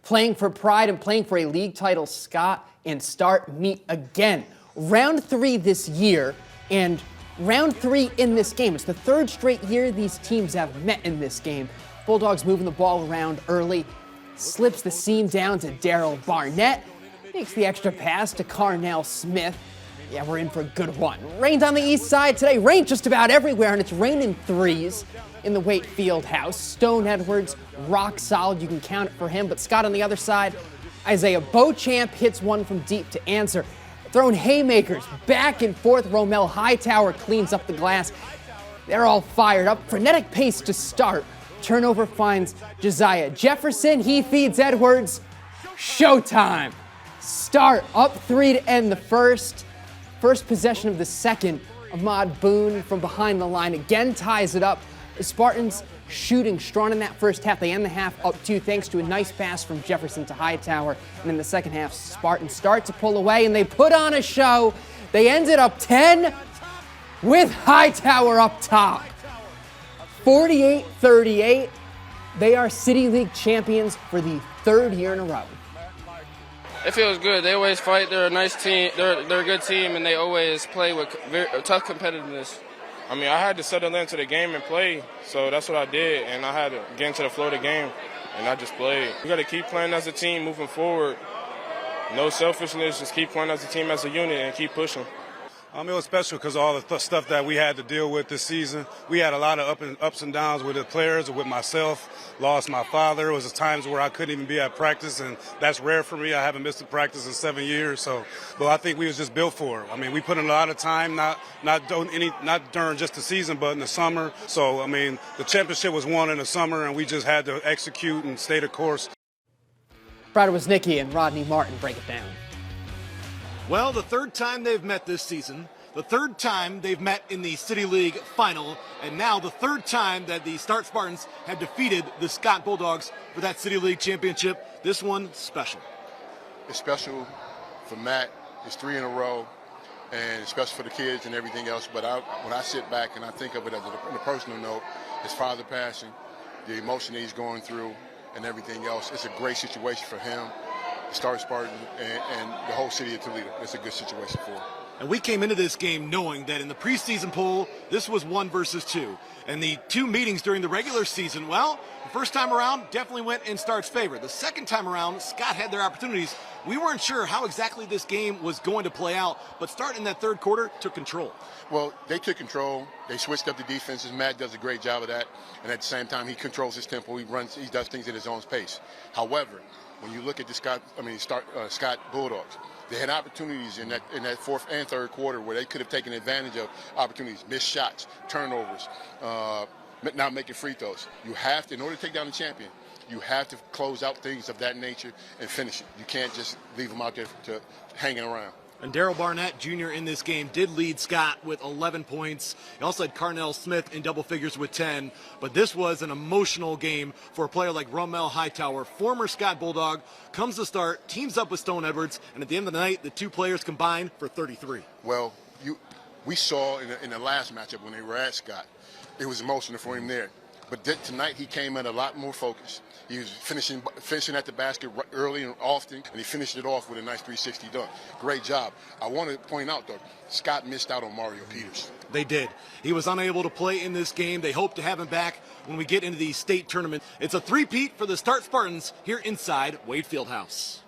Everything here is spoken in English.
Playing for pride and playing for a league title, Scott and Start meet again. Round 3 this year, and round 3 in this game. It's the third straight year these teams have met in this game. Bulldogs moving the ball around early, slips the seam down to Daryl Barnett, makes the extra pass to Carnell Smith. Yeah, we're in for a good one. Rained on the east side today, rained just about everywhere, and it's raining threes in the Waite Field House. Stone Edwards, rock solid, you can count it for him, but Scott on the other side, Isaiah Beauchamp hits one from deep to answer. Throwing haymakers back and forth, Romel Hightower cleans up the glass. They're all fired up, frenetic pace to start. Turnover finds Josiah Jefferson, he feeds Edwards. Showtime! Start up 3 to end the first. First possession of the second, Ahmad Boone from behind the line again ties it up. The Spartans shooting strong in that first half. They end the half up 2 thanks to a nice pass from Jefferson to Hightower. And in the second half, Spartans start to pull away and they put on a show. They ended up 10 with Hightower up top. 48-38. They are City League champions for the 3rd year in a row. It feels good. They always fight. They're a nice team. They're a good team, and they always play with tough competitiveness. I mean, I had to settle into the game and play, so that's what I did, and I had to get into the flow of the game, and I just played. We got to keep playing as a team moving forward. No selfishness, just keep playing as a team, as a unit, and keep pushing. It was special because of all the stuff that we had to deal with this season. We had a lot of ups and downs with the players, with myself. Lost my father. It was times where I couldn't even be at practice, and that's rare for me. I haven't missed a practice in 7 years. But I think we was just built for it. I mean, we put in a lot of time, not during just the season, but in the summer. So, I mean, the championship was won in the summer, and we just had to execute and stay the course. Brad Wisnicki and Rodney Martin break it down. Well, the 3rd time they've met this season, the 3rd time they've met in the City League final, and now the 3rd time that the Start Spartans have defeated the Scott Bulldogs for that City League championship. This one special. It's special for Matt. It's 3 in a row, and it's special for the kids and everything else. But when I sit back and I think of it on a personal note, his father passing, the emotion that he's going through, and everything else, it's a great situation for him, Start Spartan, and the whole city of Toledo. It's a good situation for him. And we came into this game knowing that in the preseason poll, this was 1 versus 2. And the 2 meetings during the regular season, well, the first time around definitely went in Start's favor. The second time around, Scott had their opportunities. We weren't sure how exactly this game was going to play out, but Start in that 3rd quarter took control. Well, they took control. They switched up the defenses. Matt does a great job of that. And at the same time, he controls his tempo. He does things at his own pace. However, when you look at the Scott Bulldogs, they had opportunities in that 4th and 3rd quarter where they could have taken advantage of opportunities, missed shots, turnovers, not making free throws. You have to, in order to take down the champion, you have to close out things of that nature and finish it. You can't just leave them out there to hanging around. And Daryl Barnett Jr. in this game did lead Scott with 11 points. He also had Carnell Smith in double figures with 10. But this was an emotional game for a player like Romel Hightower, former Scott Bulldog, comes to Start, teams up with Stone Edwards, and at the end of the night, the 2 players combined for 33. Well, we saw in the last matchup when they were at Scott, it was emotional for him there. But tonight he came in a lot more focused. He was finishing at the basket early and often, and he finished it off with a nice 360 dunk. Great job. I want to point out, though, Scott missed out on Mario Peters. They did. He was unable to play in this game. They hope to have him back when we get into the state tournament. It's a 3-peat for the Start Spartans here inside Waite Field House.